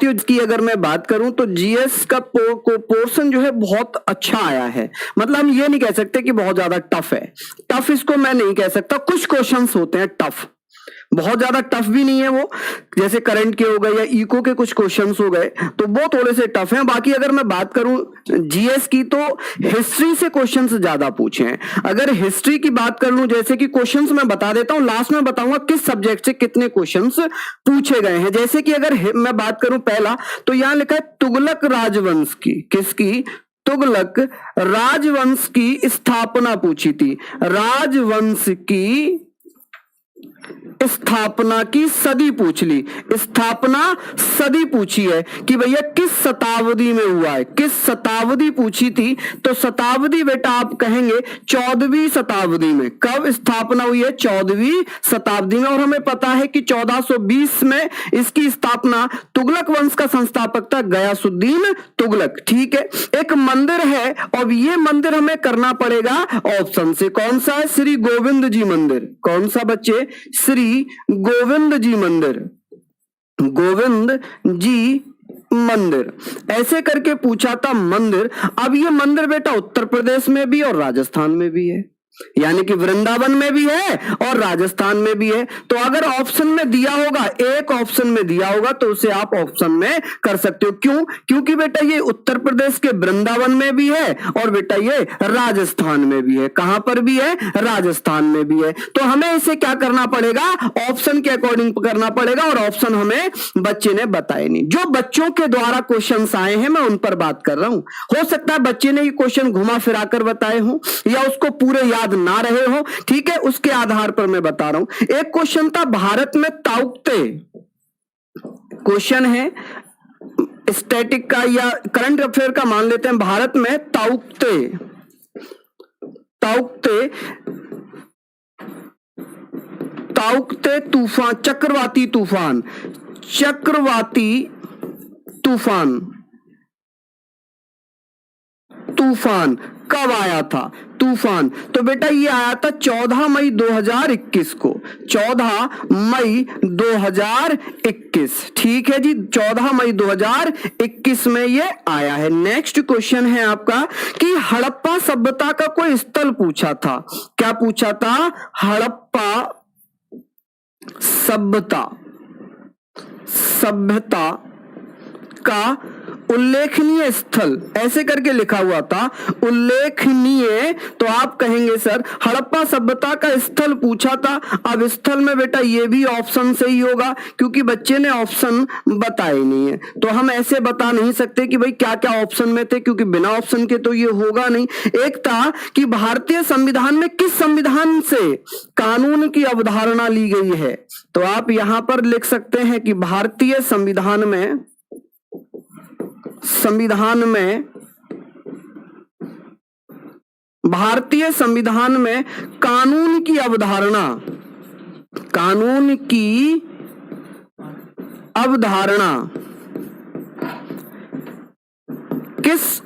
साथियों की अगर मैं बात करूं तो जीएस का पोर्शन जो है बहुत अच्छा आया है। मतलब हम ये नहीं कह सकते कि बहुत ज्यादा टफ है, टफ इसको मैं नहीं कह सकता। कुछ क्वेश्चंस होते हैं टफ, बहुत ज्यादा टफ भी नहीं है वो, जैसे करंट के हो गए या इको के कुछ क्वेश्चंस हो गए तो वो थोड़े से टफ हैं। बाकी अगर मैं बात करूं जीएस की तो हिस्ट्री से क्वेश्चंस ज्यादा पूछे हैं। अगर हिस्ट्री की बात कर लूं, जैसे कि क्वेश्चंस मैं बता देता हूं, लास्ट में बताऊंगा किस सब्जेक्ट से कितने क्वेश्चंस पूछे गए हैं। जैसे कि अगर मैं बात करूं पहला, तो यहां लिखा है तुगलक राजवंश की, किसकी? तुगलक राजवंश की स्थापना पूछी थी। राजवंश की स्थापना की सदी पूछ ली, स्थापना सदी पूछी है कि भैया किस शताब्दी में हुआ है, किस शताब्दी पूछी थी। तो शताब्दी बेटा आप कहेंगे 14वीं शताब्दी में। कब स्थापना हुई है? 14वीं शताब्दी में। और हमें पता है कि 1420 में इसकी स्थापना तुगलक वंश का संस्थापक था गयासुद्दीन तुगलक। ठीक है, एक मंदिर है और ये मंदिर हमें करना पड़ेगा ऑप्शन से। कौन सा है? श्री गोविंद जी मंदिर। कौन सा बच्चे? श्री गोविंद जी मंदिर, गोविंद जी मंदिर ऐसे करके पूछा था मंदिर। अब ये मंदिर बेटा उत्तर प्रदेश में भी और राजस्थान में भी है, यानी कि वृंदावन में भी है और राजस्थान में भी है। तो अगर ऑप्शन में दिया होगा, एक ऑप्शन में दिया होगा, तो उसे आप ऑप्शन में कर सकते हो। क्यों? क्योंकि बेटा ये उत्तर प्रदेश के वृंदावन में भी है और बेटा ये राजस्थान में भी है। कहां पर भी है? राजस्थान में भी है। तो हमें इसे क्या करना पड़ेगा? ऑप्शन के अकॉर्डिंग करना पड़ेगा और ऑप्शन हमें बच्चे ने बताए नहीं। जो बच्चों के द्वारा क्वेश्चन आए हैं मैं उन पर बात कर रहा हूं। हो सकता है बच्चे ने ये क्वेश्चन घुमा फिरा कर बताए हो या उसको पूरे याद ना रहे हो, ठीक है, उसके आधार पर मैं बता रहा हूं। एक क्वेश्चन था भारत में ताउक्ते, क्वेश्चन है स्टैटिक का या करंट अफेयर का मान लेते हैं। भारत में ताउक्ते, ताउक्ते ताउक्ते तूफान, चक्रवाती तूफान, चक्रवाती तूफान, तूफान कब आया था? तूफान तो बेटा ये आया था 14 मई 2021 को, 14 मई 2021। ठीक है जी, 14 मई 2021 में ये आया है। नेक्स्ट क्वेश्चन है आपका कि हड़प्पा सभ्यता का कोई स्थल पूछा था। क्या पूछा था? हड़प्पा सभ्यता, सभ्यता का उल्लेखनीय स्थल, ऐसे करके लिखा हुआ था उल्लेखनीय। तो आप कहेंगे सर हड़प्पा सभ्यता का स्थल पूछा था। अब स्थल में बेटा ये भी ऑप्शन से ही होगा क्योंकि बच्चे ने ऑप्शन बताए नहीं है, तो हम ऐसे बता नहीं सकते कि भाई क्या क्या ऑप्शन में थे, क्योंकि बिना ऑप्शन के तो ये होगा नहीं। एक था कि भारतीय संविधान में किस संविधान से कानून की अवधारणा ली गई है। तो आप यहां पर लिख सकते हैं कि भारतीय संविधान में, भारतीय संविधान में कानून की अवधारणा, कानून की अवधारणा किस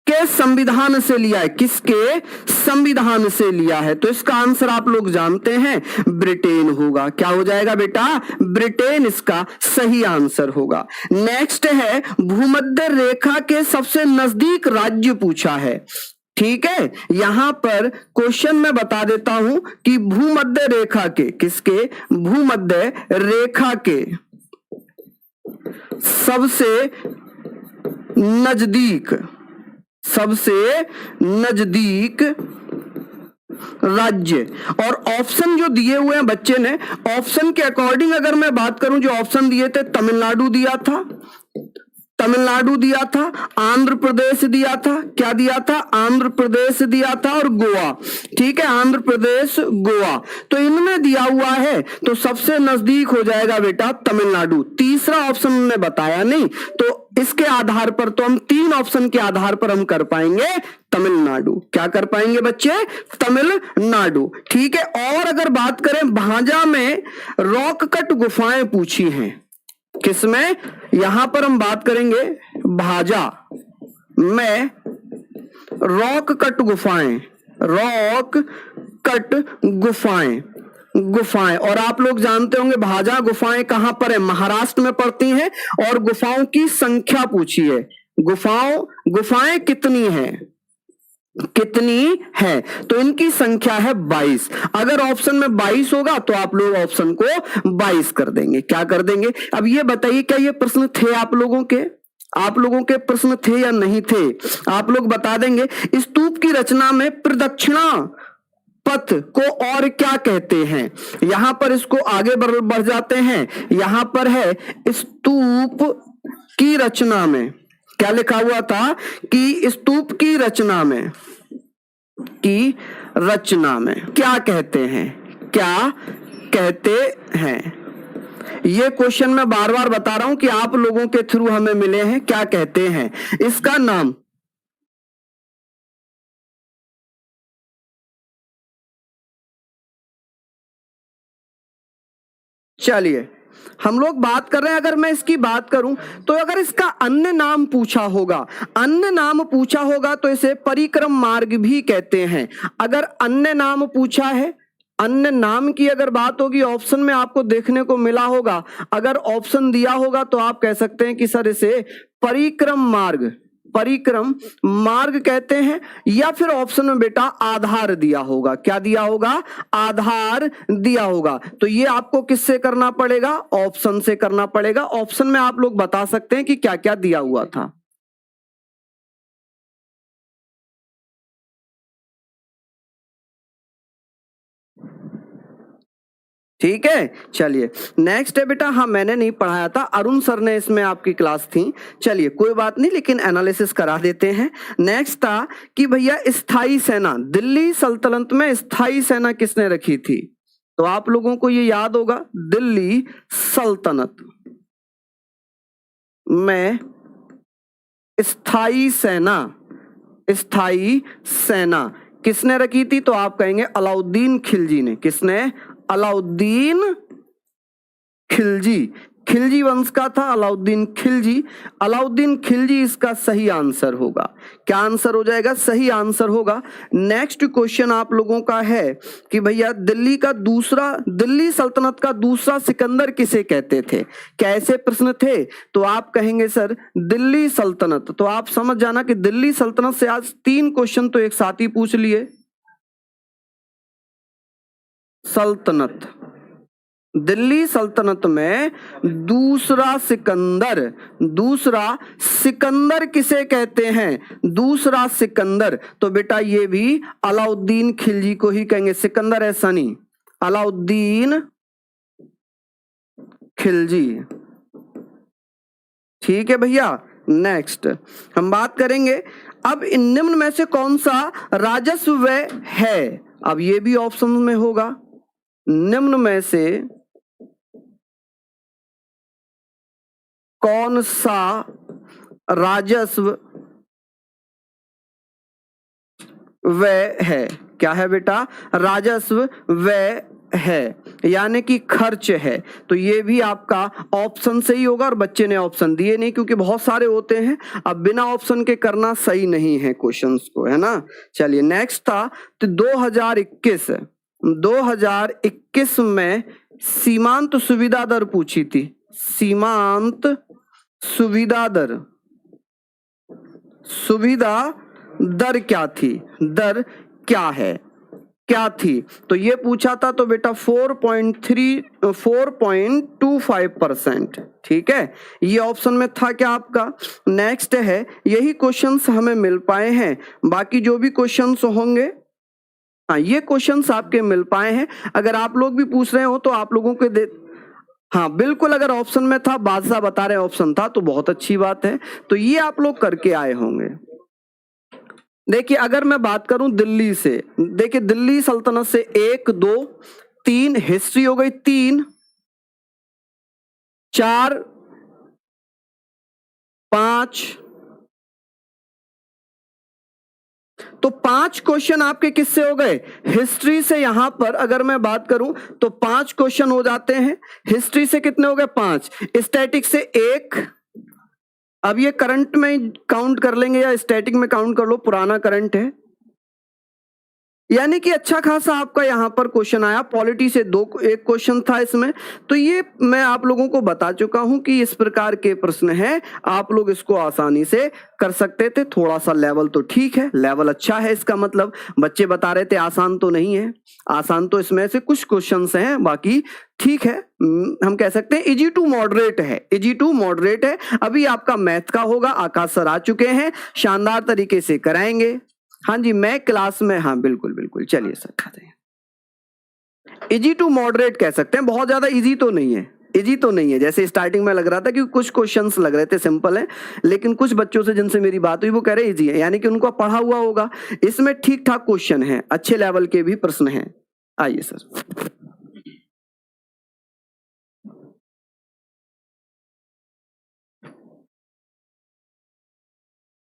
के संविधान से लिया है? किसके संविधान से लिया है? तो इसका आंसर आप लोग जानते हैं, ब्रिटेन होगा। क्या हो जाएगा बेटा? ब्रिटेन इसका सही आंसर होगा। नेक्स्ट है भूमध्य रेखा के सबसे नजदीक राज्य पूछा है। ठीक है, यहां पर क्वेश्चन में बता देता हूं कि भूमध्य रेखा के, किसके? भूमध्य रेखा के सबसे नजदीक, सबसे नजदीक राज्य। और ऑप्शन जो दिए हुए हैं बच्चे ने, ऑप्शन के अकॉर्डिंग अगर मैं बात करूं, जो ऑप्शन दिए थे, तमिलनाडु दिया था, तमिलनाडु दिया था, आंध्र प्रदेश दिया था, क्या दिया था? आंध्र प्रदेश दिया था और गोवा। ठीक है, आंध्र प्रदेश, गोवा, तो इनमें दिया हुआ है तो सबसे नजदीक हो जाएगा बेटा तमिलनाडु। तीसरा ऑप्शन ने बताया नहीं, तो इसके आधार पर तो हम तीन ऑप्शन के आधार पर हम कर पाएंगे तमिलनाडु। क्या कर पाएंगे बच्चे? तमिलनाडु। ठीक है, और अगर बात करें भांजा में रॉक कट गुफाएं पूछी हैं, किसमें? यहां पर हम बात करेंगे भाजा में रॉक कट गुफाएं, रॉक कट गुफाएं, गुफाएं। और आप लोग जानते होंगे भाजा गुफाएं कहां पर है, महाराष्ट्र में पड़ती हैं। और गुफाओं की संख्या पूछी है, गुफाएं कितनी हैं, कितनी है, तो इनकी संख्या है 22। अगर ऑप्शन में 22 होगा तो आप लोग ऑप्शन को 22 कर देंगे। क्या कर देंगे? अब ये बताइए, क्या ये प्रश्न थे आप लोगों के प्रश्न थे या नहीं थे? आप लोग बता देंगे। स्तूप की रचना में प्रदक्षिणा पथ को और क्या कहते हैं? यहां पर इसको आगे बढ़ जाते हैं। यहां पर है स्तूप की रचना में क्या लिखा हुआ था कि स्तूप की रचना में क्या कहते हैं, क्या कहते हैं? ये क्वेश्चन मैं बार बार बता रहा हूं कि आप लोगों के थ्रू हमें मिले हैं। क्या कहते हैं इसका नाम? चलिए हम लोग बात कर रहे हैं। अगर मैं इसकी बात करूं तो अगर इसका अन्य नाम पूछा होगा तो इसे परिक्रम मार्ग भी कहते हैं। अगर अन्य नाम पूछा है, अन्य नाम की अगर बात होगी, ऑप्शन में आपको देखने को मिला होगा, अगर ऑप्शन दिया होगा तो आप कह सकते हैं कि सर इसे परिक्रम मार्ग कहते हैं। या फिर ऑप्शन में बेटा आधार दिया होगा। क्या दिया होगा? आधार दिया होगा। तो ये आपको किससे करना पड़ेगा? ऑप्शन से करना पड़ेगा। ऑप्शन में आप लोग बता सकते हैं कि क्या क्या दिया हुआ था। ठीक है, चलिए नेक्स्ट है बेटा। हाँ मैंने नहीं पढ़ाया था, अरुण सर ने इसमें आपकी क्लास थी। चलिए कोई बात नहीं, लेकिन एनालिसिस करा देते हैं। नेक्स्ट था कि भैया स्थाई सेना, दिल्ली सल्तनत में स्थाई सेना किसने रखी थी? तो आप लोगों को ये याद होगा, दिल्ली सल्तनत में स्थाई सेना किसने रखी थी? तो आप कहेंगे अलाउद्दीन खिलजी ने। किसने? अलाउद्दीन खिलजी वंश का था अलाउद्दीन खिलजी इसका सही आंसर होगा। क्या आंसर हो जाएगा? सही आंसर होगा। नेक्स्ट क्वेश्चन आप लोगों का है कि भैया दिल्ली सल्तनत का दूसरा सिकंदर किसे कहते थे? कैसे प्रश्न थे? तो आप कहेंगे सर दिल्ली सल्तनत। तो आप समझ जाना कि दिल्ली सल्तनत से आज 3 क्वेश्चन तो एक साथ ही पूछ लिए। सल्तनत, दिल्ली सल्तनत में दूसरा सिकंदर किसे कहते हैं? दूसरा सिकंदर, तो बेटा ये भी अलाउद्दीन खिलजी को ही कहेंगे। सिकंदर है सनी, अलाउद्दीन खिलजी। ठीक है भैया। नेक्स्ट हम बात करेंगे अब निम्न में से कौन सा राजस्व व्यय है? अब ये भी ऑप्शन में होगा। निम्न में से कौन सा राजस्व व्यय है? क्या है बेटा? राजस्व व्यय है, यानी कि खर्च है। तो ये भी आपका ऑप्शन से ही होगा। और बच्चे ने ऑप्शन दिए नहीं क्योंकि बहुत सारे होते हैं, अब बिना ऑप्शन के करना सही नहीं है क्वेश्चंस को, है ना। चलिए नेक्स्ट था तो 2021 में सीमांत सुविधा दर पूछी थी। सीमांत सुविधा दर क्या थी? दर क्या है, क्या थी? तो ये पूछा था तो बेटा 4.25%। ठीक है, ये ऑप्शन में था क्या आपका? नेक्स्ट है, यही क्वेश्चंस हमें मिल पाए हैं। बाकी जो भी क्वेश्चंस होंगे, हाँ ये क्वेश्चंस आपके मिल पाए हैं। अगर आप लोग भी पूछ रहे हो तो आप लोगों के हाँ बिल्कुल, अगर ऑप्शन में था, बादशाह बता रहे ऑप्शन था, तो बहुत अच्छी बात है। तो ये आप लोग करके आए होंगे। देखिए अगर मैं बात करूं दिल्ली से, देखिए दिल्ली सल्तनत से 1 2 3 हिस्ट्री हो गई, 3 4 5, तो 5 क्वेश्चन आपके किससे हो गए? हिस्ट्री से। यहां पर अगर मैं बात करूं तो 5 क्वेश्चन हो जाते हैं। हिस्ट्री से कितने हो गए? 5। स्टैटिक से 1। अब ये करंट में काउंट कर लेंगे या स्टैटिक में काउंट कर लो, पुराना करंट है। यानी कि अच्छा खासा आपका यहाँ पर क्वेश्चन आया। पॉलिटी से एक क्वेश्चन था इसमें, तो ये मैं आप लोगों को बता चुका हूं कि इस प्रकार के प्रश्न हैं, आप लोग इसको आसानी से कर सकते थे। थोड़ा सा लेवल तो ठीक है, लेवल अच्छा है, इसका मतलब बच्चे बता रहे थे आसान तो नहीं है, आसान तो इसमें से कुछ क्वेश्चंस हैं, बाकी ठीक है, हम कह सकते हैं इजी टू मॉडरेट है, इजी टू मॉडरेट है। अभी आपका मैथ का होगा, आकाश सर आ चुके हैं, शानदार तरीके से कराएंगे। हाँ जी, मैं क्लास में, हाँ बिल्कुल बिल्कुल, चलिए सर खाते हैं। इजी टू मॉडरेट कह सकते हैं, बहुत ज्यादा इजी तो नहीं है, इजी तो नहीं है। जैसे स्टार्टिंग में लग रहा था कि कुछ क्वेश्चंस लग रहे थे सिंपल है, लेकिन कुछ बच्चों से जिनसे मेरी बात हुई वो कह रहे इजी है, यानी कि उनको पढ़ा हुआ होगा। इसमें ठीक ठाक क्वेश्चन है, अच्छे लेवल के भी प्रश्न हैं। आइए सर।